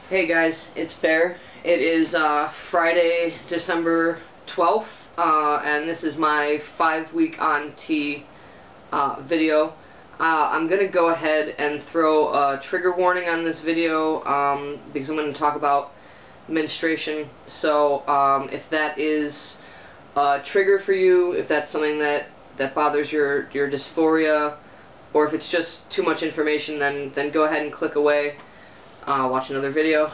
Hey guys, it's Bear. It is Friday, December 12th, and this is my 5-week on T video. I'm going to go ahead and throw a trigger warning on this video because I'm going to talk about menstruation. So if that is a trigger for you, if that's something that bothers your dysphoria, or if it's just too much information, then go ahead and click away. Watch another video.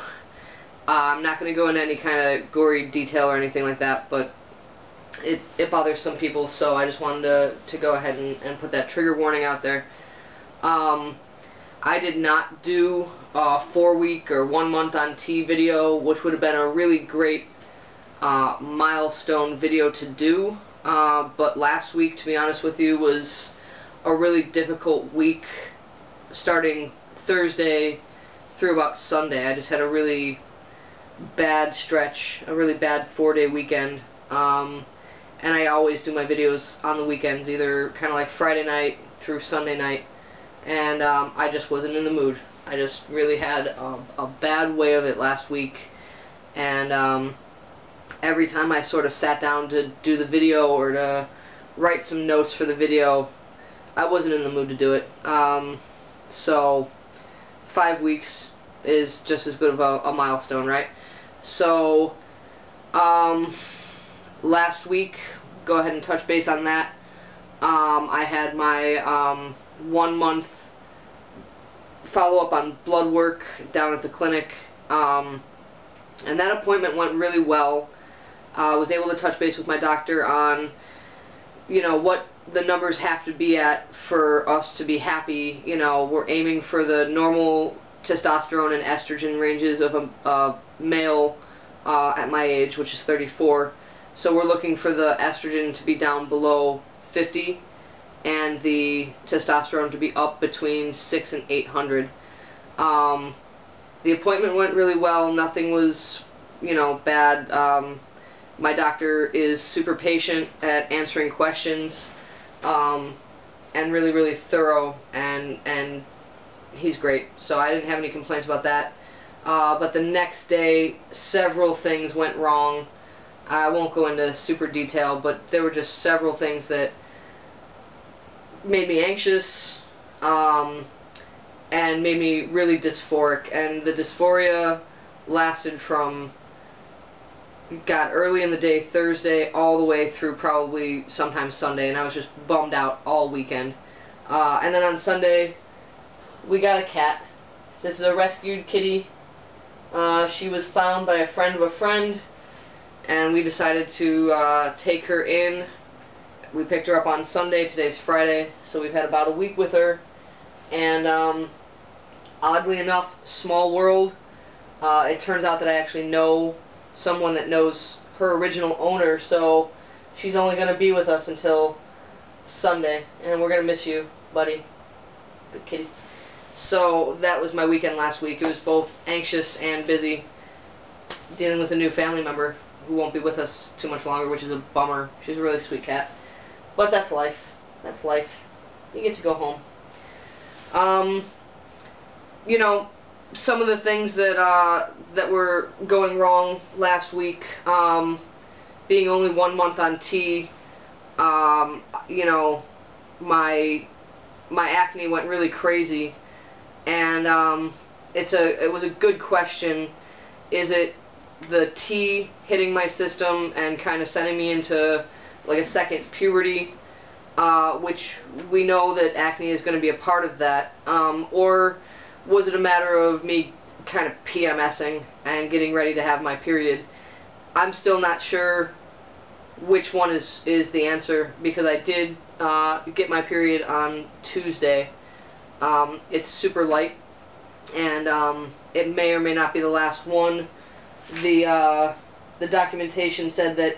I'm not going to go into any kind of gory detail or anything like that, but it bothers some people, so I just wanted to go ahead and put that trigger warning out there. I did not do a 4-week or 1 month on T video, which would have been a really great milestone video to do, but last week, to be honest with you, was a really difficult week, starting Thursday through about Sunday. I just had a really bad stretch, a really bad 4-day weekend, and I always do my videos on the weekends, either kind of like Friday night through Sunday night, and I just wasn't in the mood. I just really had a bad way of it last week, and every time I sort of sat down to do the video or to write some notes for the video, I wasn't in the mood to do it. So 5 weeks is just as good of a milestone, right? So last week, go ahead and touch base on that. I had my 1 month follow-up on blood work down at the clinic, and that appointment went really well. I was able to touch base with my doctor on, you know, what the numbers have to be at for us to be happy. You know, we're aiming for the normal testosterone and estrogen ranges of a male at my age, which is 34. So we're looking for the estrogen to be down below 50 and the testosterone to be up between 600 and 800. The appointment went really well. Nothing was, you know, bad. My doctor is super patient at answering questions, and really thorough, and he's great. So I didn't have any complaints about that. But the next day, several things went wrong. I won't go into super detail, but there were just several things that made me anxious, and made me really dysphoric. And the dysphoria lasted from, got early in the day Thursday all the way through probably sometime Sunday, and I was just bummed out all weekend. And then on Sunday, we got a cat. This is a rescued kitty. She was found by a friend of a friend, and we decided to take her in. We picked her up on Sunday. Today's Friday, so we've had about a week with her, and oddly enough, small world, it turns out that I actually know someone that knows her original owner, so she's only going to be with us until Sunday, and we're going to miss you, buddy. Good kitty. So that was my weekend last week. It was both anxious and busy, dealing with a new family member who won't be with us too much longer, which is a bummer. She's a really sweet cat. But that's life. That's life. You get to go home. You know, some of the things that that were going wrong last week, being only 1 month on T, you know, my acne went really crazy, and it was a good question. Is it the T hitting my system and kind of sending me into like a second puberty, which we know that acne is going to be a part of that, or was it a matter of me kind of PMSing and getting ready to have my period? I'm still not sure which one is the answer, because I did get my period on Tuesday. It's super light, and it may or may not be the last one. The documentation said that,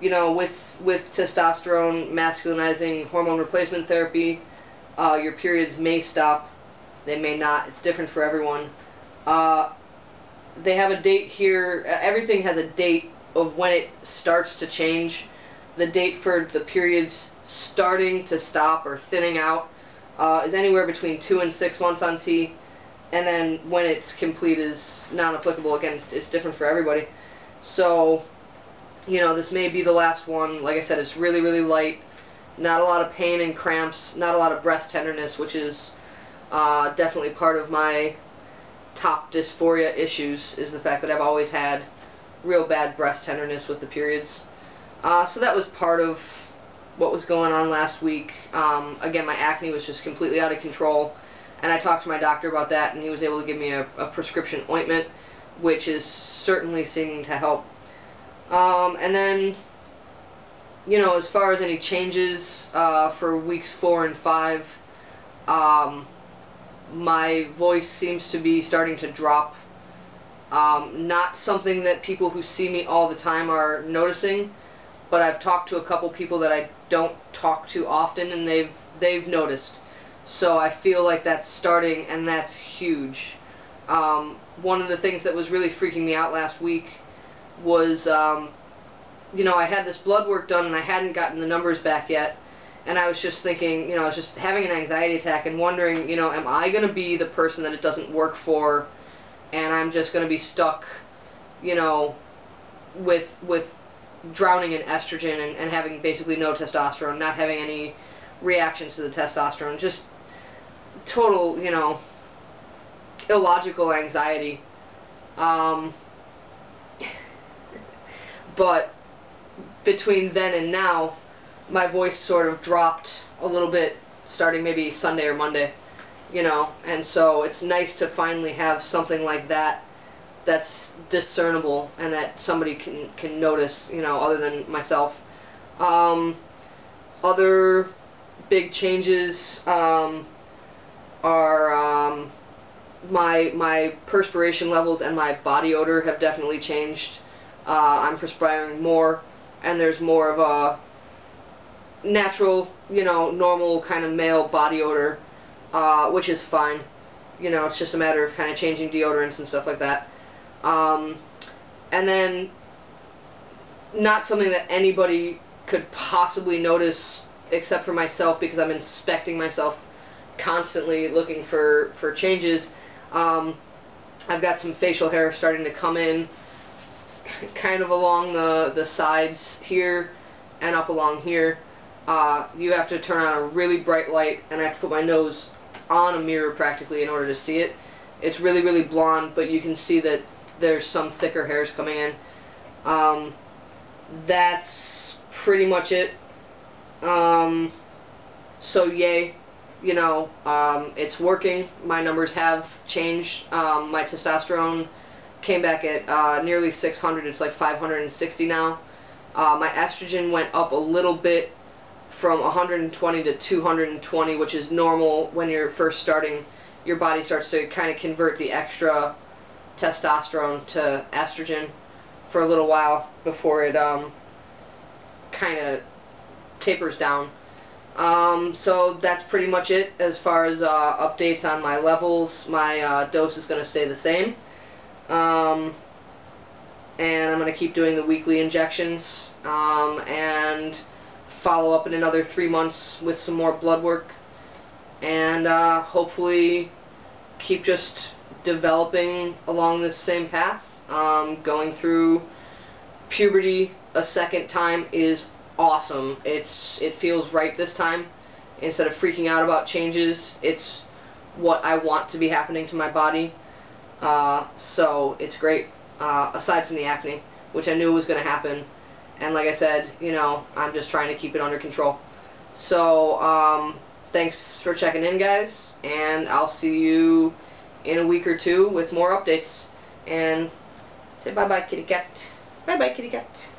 you know, with testosterone masculinizing hormone replacement therapy, your periods may stop. They may not. It's different for everyone. They have a date here. Everything has a date of when it starts to change. The date for the periods starting to stop or thinning out is anywhere between 2 and 6 months on T. and then when it's complete is non-applicable. Again, it's different for everybody. So, you know, this may be the last one. Like I said, it's really, really light. Not a lot of pain and cramps. Not a lot of breast tenderness, which is definitely part of my top dysphoria issues, is the fact that I've always had real bad breast tenderness with the periods. So that was part of what was going on last week. Again, my acne was just completely out of control, and I talked to my doctor about that, and he was able to give me a prescription ointment, which is certainly seeming to help. And then, you know, as far as any changes for weeks 4 and 5, my voice seems to be starting to drop. Not something that people who see me all the time are noticing, but I've talked to a couple people that I don't talk to often, and they've noticed. So I feel like that's starting, and that's huge. One of the things that was really freaking me out last week was, you know, I had this blood work done, and I hadn't gotten the numbers back yet, and I was just thinking, you know, I was just having an anxiety attack and wondering, you know, am I going to be the person that it doesn't work for, and I'm just going to be stuck, you know, with drowning in estrogen and having basically no testosterone, not having any reactions to the testosterone, just total, you know, illogical anxiety. But between then and now, my voice sort of dropped a little bit, starting maybe Sunday or Monday, you know, and so it's nice to finally have something like that that's discernible and that somebody can notice, you know, other than myself. Other big changes are my perspiration levels and my body odor have definitely changed. I'm perspiring more, and there's more of a natural, you know, normal kind of male body odor, which is fine. You know, it's just a matter of kind of changing deodorants and stuff like that. And then, not something that anybody could possibly notice except for myself, because I'm inspecting myself constantly looking for changes. I've got some facial hair starting to come in kind of along the sides here and up along here. You have to turn on a really bright light, and I have to put my nose on a mirror practically in order to see it. It's really, really blonde, but you can see that there's some thicker hairs coming in. That's pretty much it. So yay, you know, it's working. My numbers have changed. My testosterone came back at nearly 600. It's like 560 now. My estrogen went up a little bit from 120 to 220, which is normal when you're first starting. Your body starts to kind of convert the extra testosterone to estrogen for a little while before it kind of tapers down. So that's pretty much it as far as updates on my levels. My dose is going to stay the same. And I'm going to keep doing the weekly injections and follow up in another 3 months with some more blood work, and hopefully keep just developing along this same path. Going through puberty a second time is awesome. It feels right this time. Instead of freaking out about changes, it's what I want to be happening to my body. So it's great, aside from the acne, which I knew was going to happen. And like I said, you know, I'm just trying to keep it under control. So, thanks for checking in, guys, and I'll see you in a week or two with more updates. And say bye-bye, kitty cat. Bye-bye, kitty cat.